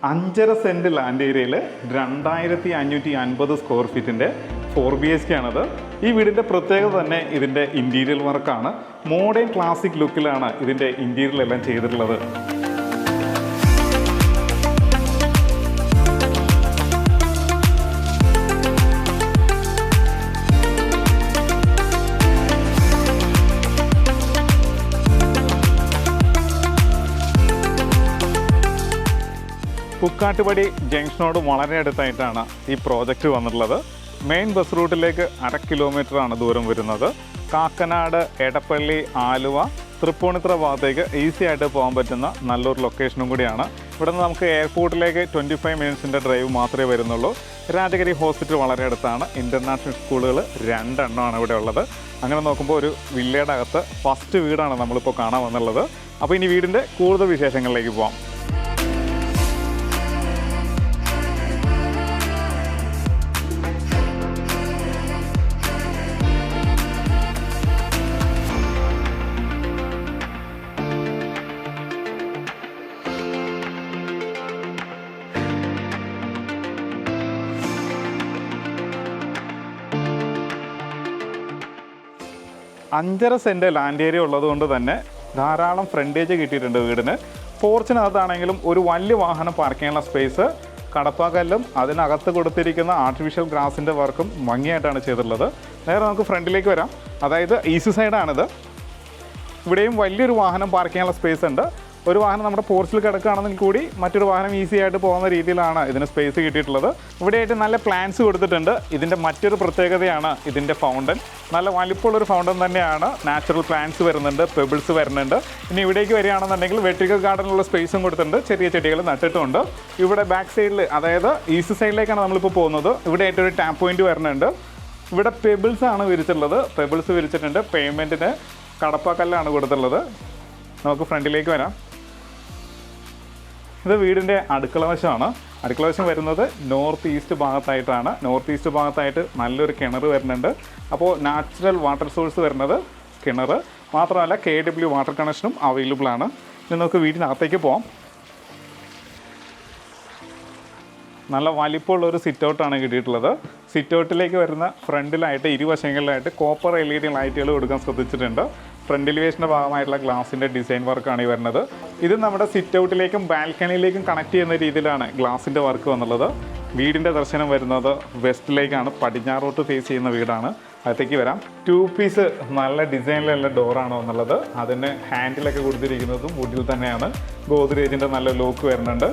5.5 cent land ഏരിയയിൽ 2550 square ഫീറ്റിൻ്റെ 4 BHK ആണത്. ഈ വീടിൻ്റെ പ്രത്യേകത തന്നെ ഇതിൻ്റെ ഇൻറ്റീരിയൽ വർക്കാണ്. മോഡേൺ ക്ലാസിക് ലുക്കിലാണ് ഇതിൻ്റെ ഇൻറ്റീരിയലെല്ലാം ചെയ്തിട്ടുള്ളത്. കുക്കാട്ടുപടി ജംഗ്ഷനോട് വളരെ അടുത്തായിട്ടാണ് ഈ പ്രോജക്റ്റ് വന്നിട്ടുള്ളത്. മെയിൻ ബസ് റൂട്ടിലേക്ക് 1/2 കിലോമീറ്ററാണ് ദൂരം വരുന്നത്. കാക്കനാട്, എടപ്പള്ളി, ആലുവ, തൃപ്പൂണിത്തുറ ഭാഗത്തേക്ക് ഈസി ആയിട്ട് പോകാൻ പറ്റുന്ന നല്ലൊരു ലൊക്കേഷനും കൂടിയാണ്. ഇവിടെ നിന്ന് നമുക്ക് എയർപോർട്ടിലേക്ക് 25 മിനിറ്റ്സിൻ്റെ ഡ്രൈവ് മാത്രമേ വരുന്നുള്ളൂ. രാജഗിരി ഹോസ്പിറ്റൽ വളരെ അടുത്താണ്. ഇൻ്റർനാഷണൽ സ്കൂളുകൾ 2 എണ്ണമാണ് ഇവിടെ ഉള്ളത്. അങ്ങനെ നോക്കുമ്പോൾ ഒരു വില്ലയുടെ അകത്ത് ഫസ്റ്റ് വീടാണ് നമ്മളിപ്പോൾ കാണാൻ വന്നുള്ളത്. അപ്പോൾ ഇനി വീടിൻ്റെ കൂടുതൽ വിശേഷങ്ങളിലേക്ക് പോകാം. അഞ്ചര സെൻറ്റ് ലാൻഡ് ഏരിയ ഉള്ളതുകൊണ്ട് തന്നെ ധാരാളം ഫ്രണ്ടേജ് കിട്ടിയിട്ടുണ്ട് വീടിന്. പോർച്ചിനകത്താണെങ്കിലും ഒരു വലിയ വാഹനം പാർക്ക് ചെയ്യാനുള്ള സ്പേസ്, കടപ്പാക്കല്ലും അതിനകത്ത് കൊടുത്തിരിക്കുന്ന ആർട്ടിഫിഷ്യൽ ഗ്രാസിൻ്റെ വർക്കും ഭംഗിയായിട്ടാണ് ചെയ്തിട്ടുള്ളത്. നേരെ നമുക്ക് ഫ്രണ്ടിലേക്ക് വരാം. അതായത് ഈസ്റ്റ് സൈഡാണിത്. ഇവിടെയും വലിയൊരു വാഹനം പാർക്ക് ചെയ്യാനുള്ള സ്പേസ് ഉണ്ട്. ഒരു വാഹനം നമ്മുടെ പോർച്ചിൽ കിടക്കുകയാണെങ്കിൽ കൂടി മറ്റൊരു വാഹനം ഈസി ആയിട്ട് പോകുന്ന രീതിയിലാണ് ഇതിന് സ്പേസ് കിട്ടിയിട്ടുള്ളത്. ഇവിടെയായിട്ട് നല്ല പ്ലാന്റ്സ് കൊടുത്തിട്ടുണ്ട്. ഇതിൻ്റെ മറ്റൊരു പ്രത്യേകതയാണ് ഇതിൻ്റെ ഫൗണ്ടൻ. നല്ല വലിപ്പമുള്ളൊരു ഫൗണ്ടൻ തന്നെയാണ്. നാച്ചുറൽ പ്ലാന്റ്സ് വരുന്നുണ്ട്, പെബിൾസ് വരുന്നുണ്ട്. ഇനി ഇവിടേക്ക് വരികയാണെന്നുണ്ടെങ്കിൽ വെർട്ടിക്കൽ ഗാർഡനുള്ള സ്പേസും കൊടുത്തിട്ടുണ്ട്. ചെറിയ ചെടികൾ നട്ടിട്ടുമുണ്ട്. ഇവിടെ ബാക്ക് സൈഡിൽ, അതായത് ഈസ്റ്റ് സൈഡിലേക്കാണ് നമ്മളിപ്പോൾ പോകുന്നത്. ഇവിടെ ആയിട്ടൊരു ടാപ്പ് പോയിന്റ് വരുന്നുണ്ട്. ഇവിടെ പെബിൾസ് ആണ് വിരിച്ചിട്ടുള്ളത്. പെബിൾസ് വിരിച്ചിട്ടുണ്ട്. പേയ്മെൻറ്റിന് കടപ്പാക്കല്ലാണ് കൊടുത്തിട്ടുള്ളത്. നമുക്ക് ഫ്രണ്ടിലേക്ക് വരാം. ഇത് വീടിൻ്റെ അടുക്കള വശമാണ്. അടുക്കള വശം വരുന്നത് നോർത്ത് ഈസ്റ്റ് ഭാഗത്തായിട്ടാണ്. നോർത്ത് ഈസ്റ്റ് ഭാഗത്തായിട്ട് നല്ലൊരു കിണർ വരുന്നുണ്ട്. അപ്പോൾ നാച്ചുറൽ വാട്ടർ സോഴ്സ് വരുന്നത് കിണർ മാത്രമല്ല, KW വാട്ടർ കണക്ഷനും അവൈലബിൾ ആണ്. ഇനി നമുക്ക് വീടിനകത്തേക്ക് പോകാം. നല്ല വലിപ്പമുള്ളൊരു സിറ്റ് ഔട്ടാണ് കിട്ടിയിട്ടുള്ളത്. സിറ്റ് ഔട്ടിലേക്ക് വരുന്ന ഫ്രണ്ടിലായിട്ട് ഇരുവശങ്ങളിലായിട്ട് കോപ്പർ LED ലൈറ്റുകൾ കൊടുക്കാൻ ശ്രദ്ധിച്ചിട്ടുണ്ട്. ഫ്രണ്ട് എലിവേഷൻ്റെ ഭാഗമായിട്ടുള്ള ഗ്ലാസിൻ്റെ ഡിസൈൻ വർക്കാണ് ഈ വരുന്നത്. ഇത് നമ്മുടെ സിറ്റ് ഔട്ടിലേക്കും ബാൽക്കണിയിലേക്കും കണക്ട് ചെയ്യുന്ന രീതിയിലാണ് ഗ്ലാസിൻ്റെ വർക്ക് വന്നുള്ളത്. വീടിൻ്റെ ദർശനം വരുന്നത് വെസ്റ്റിലേക്കാണ്. പടിഞ്ഞാറോട്ട് ഫേസ് ചെയ്യുന്ന വീടാണ്. അകത്തേക്ക് വരാം. 2 പീസ് നല്ല ഡിസൈനിലുള്ള ഡോറാണ് വന്നുള്ളത്. അതിന് ഹാൻഡിലൊക്കെ കൊടുത്തിരിക്കുന്നതും വുഡിൽ തന്നെയാണ്. ഗോദ്രേജിൻ്റെ നല്ല ലോക്ക് വരുന്നുണ്ട്.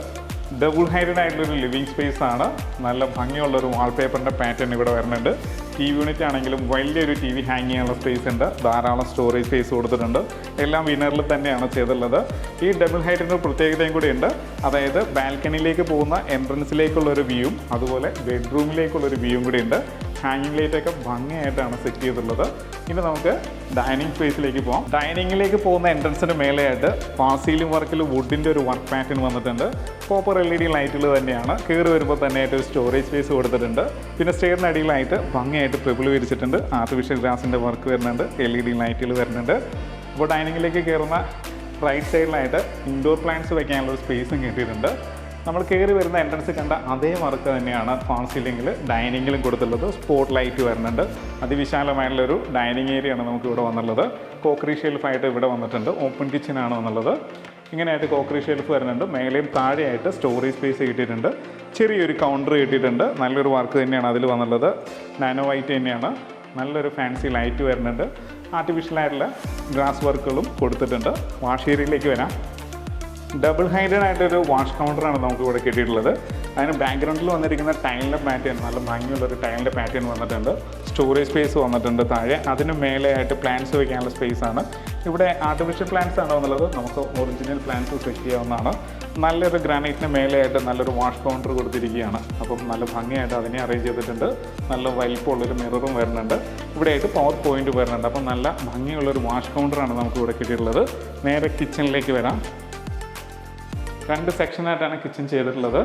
ഡബിൾ ഹൈറ്റഡ് ആയിട്ടുള്ളൊരു ലിവിങ് സ്പേസ് ആണ്. നല്ല ഭംഗിയുള്ളൊരു വാൾപേപ്പറിൻ്റെ പാറ്റേൺ ഇവിടെ വരുന്നുണ്ട്. TV യൂണിറ്റ് ആണെങ്കിലും വലിയൊരു TV ഹാങ് ചെയ്യാനുള്ള സ്പേസ് ഉണ്ട്. ധാരാളം സ്റ്റോറേജ് സ്പേസ് കൊടുത്തിട്ടുണ്ട്. എല്ലാം വിനറിൽ തന്നെയാണ് ചെയ്തിട്ടുള്ളത്. ഈ ഡബിൾ ഹൈറ്റിൻ്റെ പ്രത്യേകതയും കൂടി ഉണ്ട്. അതായത് ബാൽക്കണിയിലേക്ക് പോകുന്ന എൻട്രൻസിലേക്കുള്ളൊരു വ്യൂവും അതുപോലെ ബെഡ്റൂമിലേക്കുള്ളൊരു വ്യൂവും കൂടി ഉണ്ട്. ഹാങ്ങിങ് ലൈറ്റൊക്കെ ഭംഗിയായിട്ടാണ് സെറ്റ് ചെയ്തിട്ടുള്ളത്. ഇനി നമുക്ക് ഡൈനിങ് സ്പേസിലേക്ക് പോകാം. ഡൈനിങ്ങിലേക്ക് പോകുന്ന എൻട്രൻസിന് മേലെയായിട്ട് ഫാസീലിംഗ് വർക്കിൽ വുഡിൻ്റെ ഒരു വർക്ക് പാറ്റേൺ വന്നിട്ടുണ്ട്. കോപ്പർ LED ലൈറ്റുകൾ തന്നെയാണ്. കയറി വരുമ്പോൾ തന്നെയായിട്ട് ഒരു സ്റ്റോറേജ് സ്പേസ് കൊടുത്തിട്ടുണ്ട്. പിന്നെ സ്റ്റെയറിന് അടിയിലായിട്ട് ഭംഗിയായിട്ട് പെബിൾ വിരിച്ചിട്ടുണ്ട്. ആർട്ടിഫിഷ്യൽ ഗ്രാസിൻ്റെ വർക്ക് വരുന്നുണ്ട്. LED ലൈറ്റുകൾ വരുന്നുണ്ട്. അപ്പോൾ ഡൈനിങ്ങിലേക്ക് കയറുന്ന റൈറ്റ് സൈഡിലായിട്ട് ഇൻഡോർ പ്ലാന്റ്സ് വയ്ക്കാനുള്ളൊരു സ്പേസും കിട്ടിയിട്ടുണ്ട്. നമ്മൾ കയറി വരുന്ന എൻട്രൻസ് കണ്ട അതേ വർക്ക് തന്നെയാണ് ഫാൾ സീലിംഗിൽ ഡൈനിങ്ങിലും കൊടുത്തുള്ളത്. സ്പോട്ട് ലൈറ്റ് വരുന്നുണ്ട്. അതിവിശാലമായിട്ടുള്ളൊരു ഡൈനിങ് ഏരിയയാണ് നമുക്ക് ഇവിടെ വന്നുള്ളത്. കോക്കറി ഷെൽഫായിട്ട് ഇവിടെ വന്നിട്ടുണ്ട്. ഓപ്പൺ കിച്ചനാണ് വന്നുള്ളത്. ഇങ്ങനെയായിട്ട് കോക്കറി ഷെൽഫ് വരുന്നുണ്ട്. മേലെയും താഴെയായിട്ട് സ്റ്റോറേജ് സ്പേസ് കിട്ടിയിട്ടുണ്ട്. ചെറിയൊരു കൗണ്ടർ കിട്ടിയിട്ടുണ്ട്. നല്ലൊരു വർക്ക് തന്നെയാണ് അതിൽ വന്നുള്ളത്. നാനോ വൈറ്റ് തന്നെയാണ്. നല്ലൊരു ഫാൻസി ലൈറ്റ് വരുന്നുണ്ട്. ആർട്ടിഫിഷ്യലായിട്ടുള്ള ഗ്ലാസ് വർക്കുകളും കൊടുത്തിട്ടുണ്ട്. വാഷ് ഏരിയയിലേക്ക് വരാം. ഡബിൾ ഹൈറ്റഡ് ആയിട്ടൊരു വാഷ് കൗണ്ടറാണ് നമുക്ക് ഇവിടെ കിട്ടിയിട്ടുള്ളത്. അതിന് ബാക്ക്ഗ്രൗണ്ടിൽ വന്നിരിക്കുന്ന ടൈലിൻ്റെ പാറ്റേൺ നല്ല ഭംഗിയുള്ളൊരു ടൈലിൻ്റെ പാറ്റേൺ വന്നിട്ടുണ്ട്. സ്റ്റോറേജ് സ്പേസ് വന്നിട്ടുണ്ട് താഴെ. അതിന് മേലെയായിട്ട് പ്ലാന്റ്സ് വയ്ക്കാനുള്ള സ്പേസാണ്. ഇവിടെ ആർട്ടിഫിഷ്യൽ പ്ലാന്റ്സ് ആണ് വന്നുള്ളത്. നമുക്ക് ഒറിജിനൽ പ്ലാന്റ്സ് സെറ്റ് ചെയ്യാവുന്നതാണ്. നല്ലൊരു ഗ്രാനൈറ്റിന് മേലെയായിട്ട് നല്ലൊരു വാഷ് കൗണ്ടർ കൊടുത്തിരിക്കുകയാണ്. അപ്പം നല്ല ഭംഗിയായിട്ട് അതിനെ അറേഞ്ച് ചെയ്തിട്ടുണ്ട്. നല്ല വലിപ്പമുള്ളൊരു മിററും വരുന്നുണ്ട്. ഇവിടെയായിട്ട് പവർ പോയിന്റ് വരുന്നുണ്ട്. അപ്പം നല്ല ഭംഗിയുള്ളൊരു വാഷ് കൗണ്ടറാണ് നമുക്ക് ഇവിടെ കിട്ടിയിട്ടുള്ളത്. നേരെ കിച്ചണിലേക്ക് വരാം. 2 സെക്ഷനായിട്ടാണ് കിച്ചൺ ചെയ്തിട്ടുള്ളത്.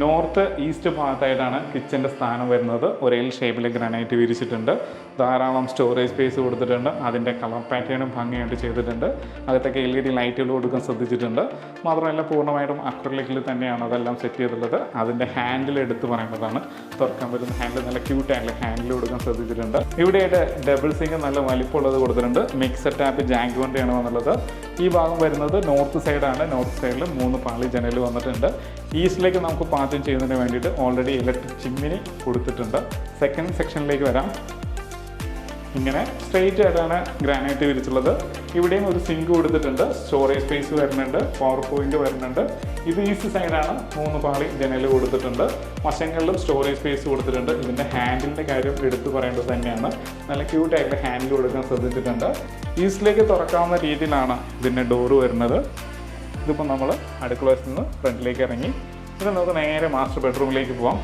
നോർത്ത് ഈസ്റ്റ് ഭാഗത്തായിട്ടാണ് കിച്ചൻ്റെ സ്ഥാനം വരുന്നത്. ഒരു L ഷേപ്പിൽ ഗ്രാനൈറ്റ് വിരിച്ചിട്ടുണ്ട്. ധാരാളം സ്റ്റോറേജ് സ്പേസ് കൊടുത്തിട്ടുണ്ട്. അതിൻ്റെ കളർ പാറ്റേണും ഭംഗിയായിട്ട് ചെയ്തിട്ടുണ്ട്. അകത്തൊക്കെ LED ലൈറ്റുകൾ കൊടുക്കാൻ ശ്രദ്ധിച്ചിട്ടുണ്ട്. മാത്രമല്ല പൂർണ്ണമായിട്ടും അക്രിലിക്കിൽ തന്നെയാണ് അതെല്ലാം സെറ്റ് ചെയ്തിട്ടുള്ളത്. അതിൻ്റെ ഹാൻഡിൽ എടുത്ത് പറയുന്നതാണ്. തുറക്കാൻ പറ്റുന്ന ഹാൻഡിൽ നല്ല ക്യൂട്ടായിട്ടുള്ള ഹാൻഡിൽ കൊടുക്കാൻ ശ്രദ്ധിച്ചിട്ടുണ്ട്. ഇവിടെയായിട്ട് ഡബിൾ സിങ്ക് നല്ല വലിപ്പമുള്ളത് കൊടുത്തിട്ടുണ്ട്. മിക്സഡ് ടാപ്പ് ജാഗ്വാറിൻ്റെയാണ് വന്നുള്ളത്. ഈ ഭാഗം വരുന്നത് നോർത്ത് സൈഡാണ്. നോർത്ത് സൈഡിൽ 3 പാളി ജനൽ വന്നിട്ടുണ്ട്. ഈസ്റ്റിലേക്ക് നമുക്ക് പാചകം ചെയ്യുന്നതിന് വേണ്ടിയിട്ട് ഓൾറെഡി ഇലക്ട്രിക് ചിമ്മിനി കൊടുത്തിട്ടുണ്ട്. സെക്കൻഡ് സെക്ഷനിലേക്ക് വരാം. ഇങ്ങനെ സ്ട്രെയിറ്റ് ആയിട്ടാണ് ഗ്രാനൈറ്റ് വിരിച്ചുള്ളത്. ഇവിടെയും ഒരു സിങ്ക് കൊടുത്തിട്ടുണ്ട്. സ്റ്റോറേജ് സ്പേസ് വരുന്നുണ്ട്. പവർ പോയിന്റ് വരുന്നുണ്ട്. ഇത് ഈസ്റ്റ് സൈഡാണ്. 3 പാളി ജനൽ കൊടുത്തിട്ടുണ്ട്. വശങ്ങളിലും സ്റ്റോറേജ് സ്പേസ് കൊടുത്തിട്ടുണ്ട്. ഇതിൻ്റെ ഹാൻഡിലിൻ്റെ കാര്യം എടുത്തു പറയേണ്ടത് തന്നെയാണ്. നല്ല ക്യൂട്ടായിട്ട് ഹാൻഡിൽ കൊടുക്കാൻ ശ്രദ്ധിച്ചിട്ടുണ്ട്. ഈസ്റ്റിലേക്ക് തുറക്കാവുന്ന രീതിയിലാണ് ഇതിൻ്റെ ഡോറ് വരുന്നത്. ഇതിപ്പോൾ നമ്മൾ അടുക്കള വശത്ത് നിന്ന് ഫ്രണ്ടിലേക്ക് ഇറങ്ങി ഇത് നമുക്ക് നേരെ മാസ്റ്റർ ബെഡ്റൂമിലേക്ക് പോവാം.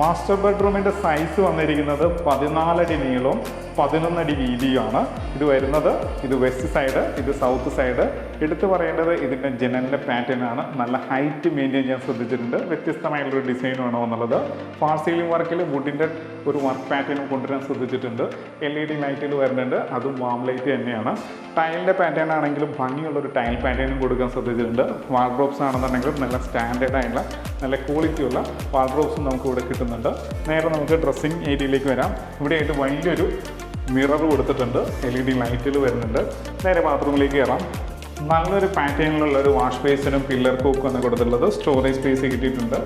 മാസ്റ്റർ ബെഡ്റൂമിൻ്റെ സൈസ് വന്നിരിക്കുന്നത് 14 അടി നീളവും 11 അടി വീതിയുമാണ് ഇത് വരുന്നത്. ഇത് വെസ്റ്റ് സൈഡ്, ഇത് സൗത്ത് സൈഡ്. എടുത്തു പറയേണ്ടത് ഇതിൻ്റെ ജനലിൻ്റെ പാറ്റേൺ ആണ്. നല്ല ഹൈറ്റ് മെയിൻറ്റെയിൻ ചെയ്യാൻ ശ്രദ്ധിച്ചിട്ടുണ്ട്. വ്യത്യസ്തമായിട്ടുള്ളൊരു ഡിസൈനുമാണ് വന്നുള്ളത്. ഫാൾ സീലിംഗ് വർക്കിൽ വുഡിൻ്റെ ഒരു വർക്ക് പാറ്റേണും കൊണ്ടുവരാൻ ശ്രദ്ധിച്ചിട്ടുണ്ട്. LED ലൈറ്റുകൾ വരുന്നുണ്ട്. അതും വാം ലൈറ്റ് തന്നെയാണ്. ടൈലിൻ്റെ പാറ്റേൺ ആണെങ്കിലും ഭംഗിയുള്ളൊരു ടൈൽ പാറ്റേണും കൊടുക്കാൻ ശ്രദ്ധിച്ചിട്ടുണ്ട്. വാൾഡ്രോബ്സ് ആണെന്നുണ്ടെങ്കിലും നല്ല സ്റ്റാൻഡേർഡ് ആയിട്ടുള്ള നല്ല ക്വാളിറ്റിയുള്ള വാൾഡ്രോബ്സും നമുക്ക് ഇവിടെ കിട്ടുന്നുണ്ട്. നേരെ നമുക്ക് ഡ്രസ്സിങ് ഏരിയയിലേക്ക് വരാം. ഇവിടെയായിട്ട് വലിയൊരു മിറർ കൊടുത്തിട്ടുണ്ട്. LED ലൈറ്റുകൾ വരുന്നുണ്ട്. നേരെ ബാത്റൂമിലേക്ക് കയറാം. നല്ലൊരു പാറ്റേണിലുള്ള ഒരു വാഷ് ബേസിനും പില്ലർ കോക്കും ആണ് കൊടുത്തിട്ടുള്ളത്. സ്റ്റോറേജ് സ്പേസ് കിട്ടിയിട്ടുണ്ട്.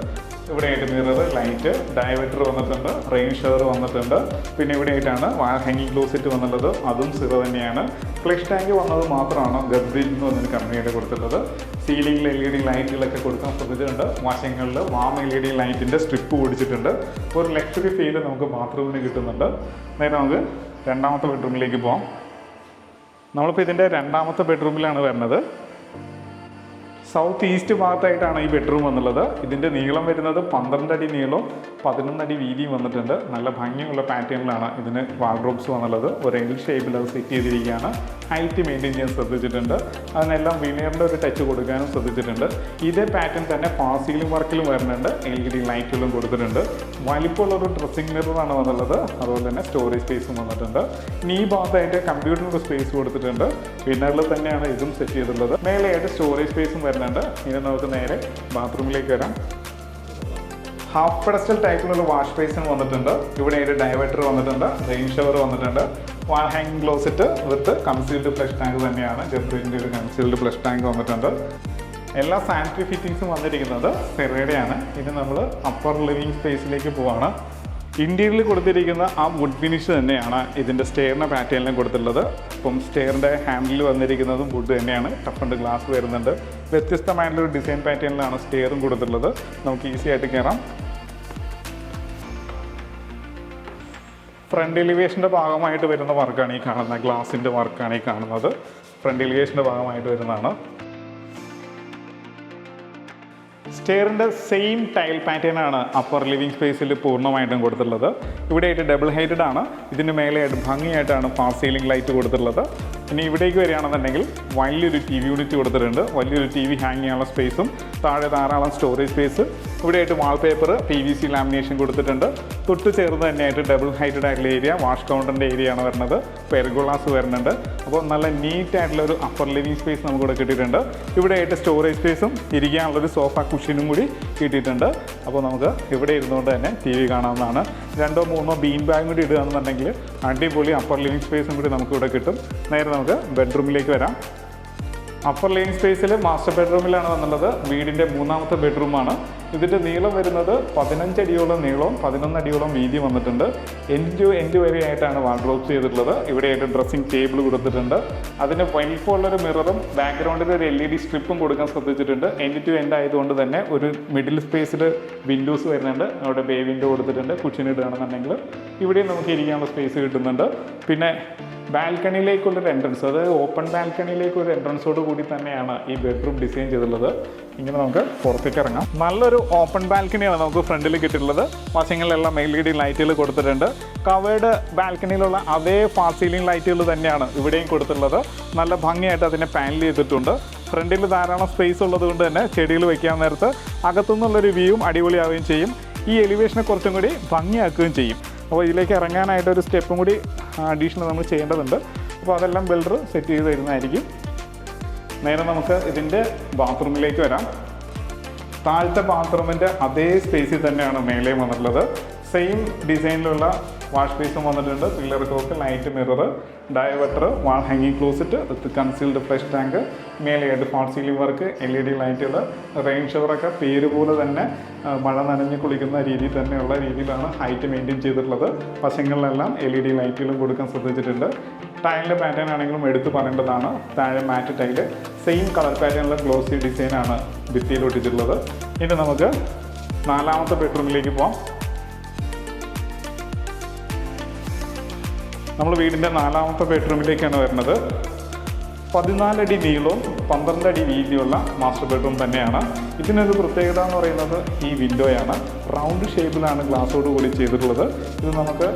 ഇവിടെയായിട്ട് മിറർ, ലൈറ്റ്, ഡയവേറ്റർ വന്നിട്ടുണ്ട്. റെയിൻ ഷവർ വന്നിട്ടുണ്ട്. പിന്നെ ഇവിടെയായിട്ടാണ് വാൾ ഹാങ്ങിങ് ക്ലോസറ്റ് വന്നുള്ളത്. അതും 0 തന്നെയാണ്. ഫ്ലഷ് ടാങ്ക് വന്നത് മാത്രമാണ് ഗബ്രിൽ എന്ന് പറഞ്ഞൊരു കമ്പനിയുടെ കൊടുത്തിട്ടുള്ളത്. സീലിംഗിൽ LED ലൈറ്റുകളൊക്കെ കൊടുക്കാൻ ശ്രദ്ധിച്ചിട്ടുണ്ട്. വശങ്ങളിൽ വാം LED ലൈറ്റിൻ്റെ സ്ട്രിപ്പ് ഓടിച്ചിട്ടുണ്ട്. ഒരു ലക്ഷറി ഫീൽ നമുക്ക് ബാത്റൂമിന് കിട്ടുന്നുണ്ട്. നേരെ നമുക്ക് രണ്ടാമത്തെ ബെഡ്റൂമിലേക്ക് പോകാം. നമ്മളിപ്പോൾ ഇതിൻ്റെ രണ്ടാമത്തെ ബെഡ്റൂമിലാണ് വരുന്നത്. സൗത്ത് ഈസ്റ്റ് ഭാഗത്തായിട്ടാണ് ഈ ബെഡ്റൂം വന്നുള്ളത്. ഇതിൻ്റെ നീളം വരുന്നത് 12 അടി നീളവും 11 അടി വീതിയും വന്നിട്ടുണ്ട്. നല്ല ഭംഗിയുള്ള പാറ്റേണിലാണ് ഇതിന് വാൾഡ്രോബ്സ് വന്നുള്ളത്. ഒരു എൽ ഷേപ്പിൽ അത് സെറ്റ് ചെയ്തിരിക്കുകയാണ്. ഹൈറ്റ് മെയിൻറ്റെയിൻ ചെയ്യാൻ ശ്രദ്ധിച്ചിട്ടുണ്ട്. അതിനെല്ലാം വിനീറിൻ്റെ ഒരു ടച്ച് കൊടുക്കാനും ശ്രദ്ധിച്ചിട്ടുണ്ട്. ഇതേ പാറ്റേൺ തന്നെ ഫാൾ സീലിംഗ് വർക്കിലും വരുന്നുണ്ട്. LED ലൈറ്റുകളും കൊടുത്തിട്ടുണ്ട്. വലിപ്പമുള്ളൊരു ഡ്രസ്സിംഗ് മിററാണ് വന്നുള്ളത്. അതുപോലെ തന്നെ സ്റ്റോറേജ് സ്പേസും വന്നിട്ടുണ്ട്. ഇനി ഈ ഭാഗത്തായിട്ട് കമ്പ്യൂട്ടറിൻ്റെ സ്പേസ് കൊടുത്തിട്ടുണ്ട്. വിന്നറിൽ തന്നെയാണ് ഇതും സെറ്റ് ചെയ്തിട്ടുള്ളത്. മേലെയായിട്ട് സ്റ്റോറേജ് സ്പേസും വരുന്നുണ്ട്. ഇനി നമുക്ക് നേരെ ബാത്റൂമിലേക്ക് വരാം. ഹാഫ് പെഡസ്റ്റൽ ടൈപ്പിലുള്ള വാഷ് ബേസിന് വന്നിട്ടുണ്ട്. ഇവിടെ ഒരു ഡൈവേറ്റർ വന്നിട്ടുണ്ട്. റെയിൻ ഷവർ വന്നിട്ടുണ്ട്. വാൾ ഹാങ്ങിങ് closet with concealed flush tank തന്നെയാണ്. ഗബ്രിലിൻ്റെ ഒരു കൺസീൽഡ് ഫ്ലഷ് ടാങ്ക് വന്നിട്ടുണ്ട്. എല്ലാ സാനിറ്ററി ഫിറ്റിങ്സും വന്നിരിക്കുന്നത് സെറയുടെയാണ്. ഇനി നമ്മൾ അപ്പർ ലിവിങ് സ്പേസിലേക്ക് പോവാണ്. ഇന്റീരിയറിൽ കൊടുത്തിരിക്കുന്ന ആ വുഡ് ഫിനിഷ് തന്നെയാണ് ഇതിൻ്റെ സ്റ്റെയറിൻ്റെ പാറ്റേണിലും കൊടുത്തിട്ടുള്ളത്. അപ്പം സ്റ്റെയറിൻ്റെ ഹാൻഡിൽ വന്നിരിക്കുന്നതും വുഡ് തന്നെയാണ്. ടഫ് ആൻഡ് ഗ്ലാസ് വരുന്നുണ്ട്. വ്യത്യസ്തമായിട്ടുള്ളൊരു ഡിസൈൻ പാറ്റേണിലാണ് സ്റ്റെയറും കൊടുത്തിട്ടുള്ളത്. നമുക്ക് ഈസി ആയിട്ട് കയറാം. ഫ്രണ്ട് എലിവേഷൻ്റെ ഭാഗമായിട്ട് വരുന്ന വർക്കാണ് ഈ കാണുന്നത്. ഗ്ലാസിൻ്റെ വർക്കാണ് ഈ കാണുന്നത്. ഫ്രണ്ട് എലിവേഷൻ്റെ ഭാഗമായിട്ട് വരുന്നതാണ്. സ്റ്റെയറിൻ്റെ സെയിം ടൈൽ പാറ്റേൺ ആണ് അപ്പർ ലിവിങ് സ്പേസിൽ പൂർണ്ണമായിട്ടും കൊടുത്തിട്ടുള്ളത്. ഇവിടെയായിട്ട് ഡബിൾ ഹൈറ്റഡ് ആണ്. ഇതിന് മേലെയായിട്ട് ഭംഗിയായിട്ടാണ് ഫാൾ സീലിംഗ് ലൈറ്റ് കൊടുത്തിട്ടുള്ളത്. ഇനി ഇവിടേക്ക് വരികയാണെന്നുണ്ടെങ്കിൽ വലിയൊരു TV യൂണിറ്റ് കൊടുത്തിട്ടുണ്ട്. വലിയൊരു TV ഹാങ് ചെയ്യാനുള്ള സ്പേസും താഴെ ധാരാളം സ്റ്റോറേജ് സ്പേസ്. ഇവിടെയായിട്ട് വാൾപേപ്പർ PVC ലാമിനേഷൻ കൊടുത്തിട്ടുണ്ട്. തൊട്ട് ചേർന്ന് തന്നെയായിട്ട് ഡബിൾ ഹൈറ്റഡ് ആയിട്ടുള്ള ഏരിയ വാഷ് കൗണ്ടറിൻ്റെ ഏരിയ ആണ് വരുന്നത്. പെർഗോളാസ് വരുന്നുണ്ട്. അപ്പോൾ നല്ല നീറ്റ് ആയിട്ടുള്ള ഒരു അപ്പർ ലിവിങ് സ്പേസ് നമുക്കിവിടെ കിട്ടിയിട്ടുണ്ട്. ഇവിടെയായിട്ട് സ്റ്റോറേജ് സ്പേസും ഇരിക്കാനുള്ളൊരു സോഫ കുഷ്യനും കൂടി കിട്ടിയിട്ടുണ്ട്. അപ്പോൾ നമുക്ക് ഇവിടെ ഇരുന്നുകൊണ്ട് തന്നെ TV കാണാവുന്നതാണ്. 2 or 3 ബീൻ ബാഗും കൂടി ഇടുകയാണെന്നുണ്ടെങ്കിൽ അടിപൊളി അപ്പർ ലിവിങ് സ്പേസും കൂടി നമുക്കിവിടെ കിട്ടും. നേരെ നമുക്ക് ബെഡ്റൂമിലേക്ക് വരാം. അപ്പർ ലിവിങ് സ്പേസിൽ മാസ്റ്റർ ബെഡ്റൂമിലാണ് വന്നുള്ളത്. വീടിൻ്റെ 3ാമത്തെ ബെഡ്റൂമാണ്. ഇതിൻ്റെ നീളം വരുന്നത് 15 അടിയോളം നീളവും 11 അടിയോളം വീതി വന്നിട്ടുണ്ട്. എൻഡ് ടു എൻഡ് വരെയായിട്ടാണ് വാർഡ്രോബ്സ് ചെയ്തിട്ടുള്ളത്. ഇവിടെയായിട്ട് ഡ്രസ്സിംഗ് ടേബിൾ കൊടുത്തിട്ടുണ്ട്. അതിന് വലിപ്പമുള്ളൊരു മിററും ബാക്ക്ഗ്രൗണ്ടിൽ ഒരു LED സ്ട്രിപ്പും കൊടുക്കാൻ ശ്രദ്ധിച്ചിട്ടുണ്ട്. എൻഡ് ടു എൻഡ് ആയതുകൊണ്ട് തന്നെ ഒരു മിഡിൽ സ്പേസിൽ വിൻഡോസ് വരുന്നുണ്ട്. അവിടെ ബേ വിൻഡോ കൊടുത്തിട്ടുണ്ട്. കുഷൻ ഇടുകയാണെന്നുണ്ടെങ്കിൽ ഇവിടെയും നമുക്ക് ഇരിക്കാനുള്ള സ്പേസ് കിട്ടുന്നുണ്ട്. പിന്നെ ബാൽക്കണിയിലേക്കുള്ളൊരു എൻട്രൻസ്, അതായത് ഓപ്പൺ ബാൽക്കണിയിലേക്ക് എൻട്രൻസോട് കൂടി തന്നെയാണ് ഈ ബെഡ്റൂം ഡിസൈൻ ചെയ്തിട്ടുള്ളത്. ഇങ്ങനെ നമുക്ക് പുറത്തേക്ക് ഇറങ്ങാം. നല്ലൊരു ഓപ്പൺ ബാൽക്കണിയാണ് നമുക്ക് ഫ്രണ്ടിൽ കിട്ടിയിട്ടുള്ളത്. വശങ്ങളിലെല്ലാം LED ലൈറ്റുകൾ കൊടുത്തിട്ടുണ്ട്. കവേർഡ് ബാൽക്കണിയിലുള്ള അതേ ഫാൾ സീലിംഗ് ലൈറ്റുകൾ തന്നെയാണ് ഇവിടെയും കൊടുത്തിട്ടുള്ളത്. നല്ല ഭംഗിയായിട്ട് അതിനെ പാനൽ ചെയ്തിട്ടുണ്ട്. ഫ്രണ്ടിൽ ധാരാളം സ്പേസ് ഉള്ളത് കൊണ്ട് തന്നെ ചെടികൾ വയ്ക്കാൻ നേരത്ത് അകത്തുനിന്നുള്ളൊരു വ്യൂവും അടിപൊളിയാവുകയും ചെയ്യും. ഈ എലിവേഷനെ കുറച്ചും കൂടി ഭംഗിയാക്കുകയും ചെയ്യും. അപ്പോൾ ഇതിലേക്ക് ഇറങ്ങാനായിട്ടൊരു സ്റ്റെപ്പും കൂടി അഡീഷണൽ നമ്മൾ ചെയ്യേണ്ടതുണ്ട്. അപ്പോൾ അതെല്ലാം ബിൽഡർ സെറ്റ് ചെയ്ത് തരുന്നതായിരിക്കും. നേരെ നമുക്ക് ഇതിൻ്റെ ബാത്റൂമിലേക്ക് വരാം. താഴത്തെ ബാത്റൂമിൻ്റെ അതേ സ്പേസിൽ തന്നെയാണ് മേലെ വന്നിട്ടുള്ളത്. സെയിം ഡിസൈനിലുള്ള വാഷ് ബേസും വന്നിട്ടുണ്ട്. Pillar cock, light mirror, diverter, wall ഹാങ്ങിങ് closet with concealed flush tank, മേലെയായിട്ട് ഫാൾ സീലിംഗ് വർക്ക്, LED ലൈറ്റുകൾ, റെയിൻ ഷവറൊക്കെ പേര് പോലെ തന്നെ മഴ നനഞ്ഞ് കുളിക്കുന്ന രീതിയിൽ തന്നെയുള്ള രീതിയിലാണ് ഹൈറ്റ് മെയിൻറ്റെയിൻ ചെയ്തിട്ടുള്ളത്. വശങ്ങളിലെല്ലാം LED ലൈറ്റുകളും കൊടുക്കാൻ ശ്രദ്ധിച്ചിട്ടുണ്ട്. ടൈലിൻ്റെ പാറ്റേൺ ആണെങ്കിലും എടുത്തു പറയേണ്ടതാണ്. താഴെ മാറ്റ് ടൈല്, സെയിം കളർ പാറ്റേണിലുള്ള ഗ്ലോസി ഡിസൈനാണ് ഭിത്തിയിൽ ഒട്ടിച്ചിട്ടുള്ളത്. ഇനി നമുക്ക് 4ാമത്തെ ബെഡ്റൂമിലേക്ക് പോകാം. നമ്മൾ വീടിൻ്റെ 4ാമത്തെ ബെഡ്റൂമിലേക്കാണ് വരുന്നത്. 14 അടി നീളവും 12 അടി വീതിയുള്ള മാസ്റ്റർ ബെഡ്റൂം തന്നെയാണ്. ഇതിനൊരു പ്രത്യേകത എന്ന് പറയുന്നത് ഈ വിൻഡോയാണ്. റൗണ്ട് ഷേപ്പിലാണ് ഗ്ലാസോട് കൂടി ചെയ്തിട്ടുള്ളത്. ഇത് നമുക്ക്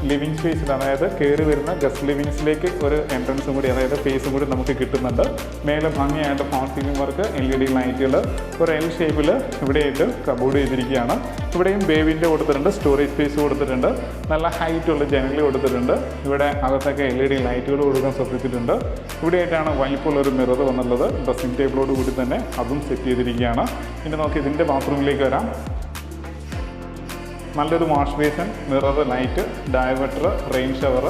ലിവിങ് സ്പേസിൽ, അതായത് കയറി വരുന്ന ഗസ്റ്റ് ലിവിങ്സിലേക്ക് ഒരു എൻട്രൻസും കൂടി, അതായത് ഫേസും കൂടി നമുക്ക് കിട്ടുന്നുണ്ട്. മേലെ ഭംഗിയായിട്ട് ഫാൾ സീലിംഗ് വർക്ക്, LED ലൈറ്റുകൾ, ഒരു L ഷേപ്പിൽ ഇവിടെയായിട്ട് കബോർഡ് ചെയ്തിരിക്കുകയാണ്. ഇവിടെയും ബേ വിൻഡോ കൊടുത്തിട്ടുണ്ട്, സ്റ്റോറേജ് സ്പേസ് കൊടുത്തിട്ടുണ്ട്, നല്ല ഹൈറ്റുള്ള ജനൽ കൊടുത്തിട്ടുണ്ട്. ഇവിടെ അകത്തൊക്കെ LED ലൈറ്റുകൾ കൊടുക്കാൻ ശ്രദ്ധിച്ചിട്ടുണ്ട്. ഇവിടെയായിട്ടാണ് വലിപ്പമുള്ളൊരു മിറർ വന്നുള്ളത്. ഡ്രസ്സിംഗ് ടേബിളോട് കൂടി തന്നെ അതും സെറ്റ് ചെയ്തിരിക്കുകയാണ്. ഇനി നമുക്ക് ഇതിൻ്റെ ബാത്റൂമിലേക്ക് വരാം. നല്ലൊരു wash basin, mirror, light, diverter, rain shower,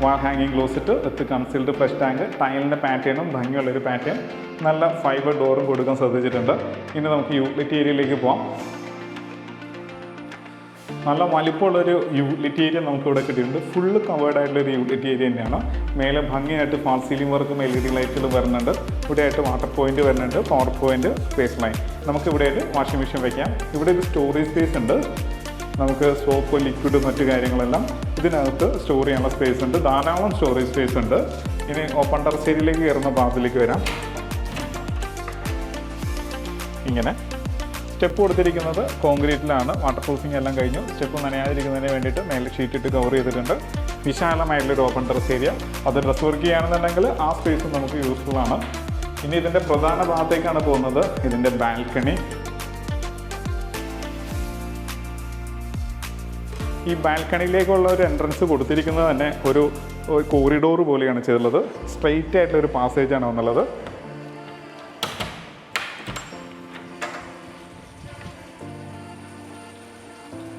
wall ഹാങ്ങിങ് closet with concealed flush tank, ടൈലിൻ്റെ പാറ്റേണും ഭംഗിയുള്ളൊരു പാറ്റേൺ, നല്ല ഫൈബർ ഡോറും കൊടുക്കാൻ ശ്രദ്ധിച്ചിട്ടുണ്ട്. ഇനി നമുക്ക് യൂട്ടിലിറ്റി ഏരിയയിലേക്ക് പോകാം. നല്ല വലിപ്പമുള്ളൊരു യൂട്ടിലിറ്റി ഏരിയ നമുക്കിവിടെ കിട്ടിയിട്ടുണ്ട്. ഫുള്ള് കവേർഡ് ആയിട്ടുള്ളൊരു യൂട്ടിലിറ്റി ഏരിയ തന്നെയാണ്. മേലെ ഭംഗിയായിട്ട് ഫാൾ സീലിംഗ് വർക്കും LED ലൈറ്റുകൾ വരുന്നുണ്ട്. ഇവിടെയായിട്ട് വാട്ടർ പോയിന്റ് വരുന്നുണ്ട്, പവർ പോയിന്റ്, സ്പേസ് ലൈൻ. നമുക്ക് ഇവിടെയായിട്ട് വാഷിംഗ് മെഷീൻ വയ്ക്കാം. ഇവിടെ ഒരു സ്റ്റോറേജ് സ്പേസ് ഉണ്ട്. നമുക്ക് സോപ്പ്, ലിക്വിഡ്, മറ്റു കാര്യങ്ങളെല്ലാം ഇതിനകത്ത് സ്റ്റോർ ചെയ്യാനുള്ള സ്പേസ് ഉണ്ട്. ധാരാളം സ്റ്റോറേജ് സ്പേസ് ഉണ്ട്. ഇനി ഓപ്പൺ ടെറസ് ഏരിയയിലേക്ക് കയറുന്ന ഭാഗത്തിലേക്ക് വരാം. ഇങ്ങനെ സ്റ്റെപ്പ് കൊടുത്തിരിക്കുന്നത് കോൺക്രീറ്റിലാണ്. വാട്ടർ പ്രൂഫിംഗ് എല്ലാം കഴിഞ്ഞു. സ്റ്റെപ്പ് നനയാതിരിക്കുന്നതിന് വേണ്ടിയിട്ട് മേലെ ഷീറ്റ് ഇട്ട് കവർ ചെയ്തിട്ടുണ്ട്. വിശാലമായിട്ടുള്ളൊരു ഓപ്പൺ ടെറസ് ഏരിയ. അത് ഡ്രസ് വർക്ക് ചെയ്യുകയാണെന്നുണ്ടെങ്കിൽ ആ സ്പേസ് നമുക്ക് യൂസ്ഫുൾ ആണ്. ഇനി ഇതിൻ്റെ പ്രധാന ഭാഗത്തേക്കാണ് പോകുന്നത്. ഇതിൻ്റെ ബാൽക്കണി. ഈ ബാൽക്കണിയിലേക്കുള്ള ഒരു എൻട്രൻസ് കൊടുത്തിരിക്കുന്നത് തന്നെ ഒരു കോറിഡോർ പോലെയാണ് ചെയ്തിട്ടുള്ളത്. സ്ട്രെയിറ്റ് ആയിട്ടുള്ളൊരു പാസേജാണ് വന്നുള്ളത്.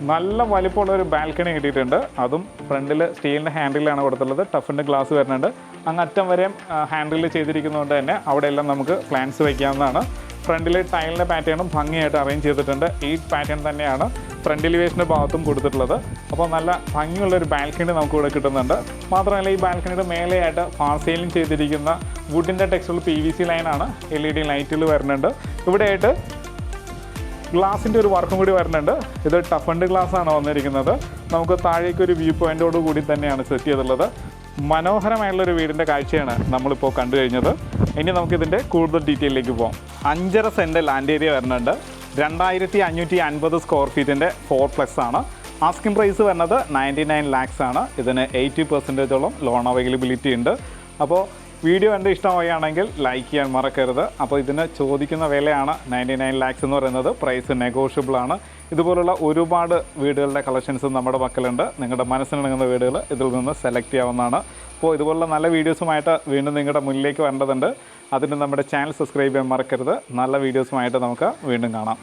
നല്ല വലിപ്പമുള്ള ഒരു ബാൽക്കണി കിട്ടിയിട്ടുണ്ട്. അതും ഫ്രണ്ടിൽ സ്റ്റീലിൻ്റെ ഹാൻഡിലാണ് കൊടുത്തുള്ളത്. ടഫിൻ്റെ ഗ്ലാസ് വരുന്നുണ്ട്. അങ്ങറ്റം വരെയും ഹാൻഡിൽ ചെയ്തിരിക്കുന്നതുകൊണ്ട് തന്നെ അവിടെയെല്ലാം നമുക്ക് പ്ലാന്റ്സ് വയ്ക്കാവുന്നതാണ്. ഫ്രണ്ടിൽ ടൈലിൻ്റെ പാറ്റേണും ഭംഗിയായിട്ട് അറേഞ്ച് ചെയ്തിട്ടുണ്ട്. ഈ പാറ്റേൺ തന്നെയാണ് ഫ്രണ്ട് എലിവേഷൻ്റെ ഭാഗത്തും കൊടുത്തിട്ടുള്ളത്. അപ്പോൾ നല്ല ഭംഗിയുള്ളൊരു ബാൽക്കണി നമുക്കിവിടെ കിട്ടുന്നുണ്ട്. മാത്രമല്ല ഈ ബാൽക്കണിയുടെ മേലെയായിട്ട് ഫാൾ സീലിംഗ് ചെയ്തിരിക്കുന്ന വുഡിൻ്റെ ടെക്സ്റ്റുള്ള PVC ലൈനാണ്. LED ലൈറ്റുകൾ വരുന്നുണ്ട്. ഇവിടെയായിട്ട് ഗ്ലാസിൻ്റെ ഒരു വർക്കും കൂടി വരുന്നുണ്ട്. ഇത് ടഫൻഡ് ഗ്ലാസ് ആണ് വന്നിരിക്കുന്നത്. നമുക്ക് താഴേക്കൊരു വ്യൂ പോയിൻറ്റോട് കൂടി തന്നെയാണ് സെറ്റ് ചെയ്തിട്ടുള്ളത്. മനോഹരമായുള്ളൊരു വീടിൻ്റെ കാഴ്ചയാണ് നമ്മളിപ്പോൾ കണ്ടു കഴിഞ്ഞത്. ഇനി നമുക്കിതിൻ്റെ കൂടുതൽ ഡീറ്റെയിലേക്ക് പോകാം. 5.5 സെൻറ്റ് ലാൻഡ് ഏരിയ വരുന്നുണ്ട്. 2550 സ്ക്വയർ ഫീറ്റിൻ്റെ 4+ ആണ്. ആസ്കിംഗ് പ്രൈസ് വരുന്നത് 99 lakhs ആണ്. ഇതിന് 80% ലോൺ അവൈലബിലിറ്റി ഉണ്ട്. അപ്പോൾ വീഡിയോ കണ്ട് ഇഷ്ടമാവുകയാണെങ്കിൽ ലൈക്ക് ചെയ്യാൻ മറക്കരുത്. അപ്പോൾ ഇതിന് ചോദിക്കുന്ന വിലയാണ് 99 lakhs എന്ന് പറയുന്നത്. പ്രൈസ് നെഗോഷ്യബിൾ ആണ്. ഇതുപോലുള്ള ഒരുപാട് വീടുകളുടെ കളക്ഷൻസ് നമ്മുടെ പക്കലുണ്ട്. നിങ്ങളുടെ മനസ്സിനിണങ്ങുന്ന വീടുകൾ ഇതിൽ നിന്ന് സെലക്ട് ചെയ്യാവുന്നതാണ്. അപ്പോൾ ഇതുപോലുള്ള നല്ല വീഡിയോസുമായിട്ട് വീണ്ടും നിങ്ങളുടെ മുന്നിലേക്ക് വരേണ്ടതുണ്ട്. അതിന് നമ്മുടെ ചാനൽ സബ്സ്ക്രൈബ് ചെയ്യാൻ മറക്കരുത്. നല്ല വീഡിയോസുമായിട്ട് നമുക്ക് വീണ്ടും കാണാം.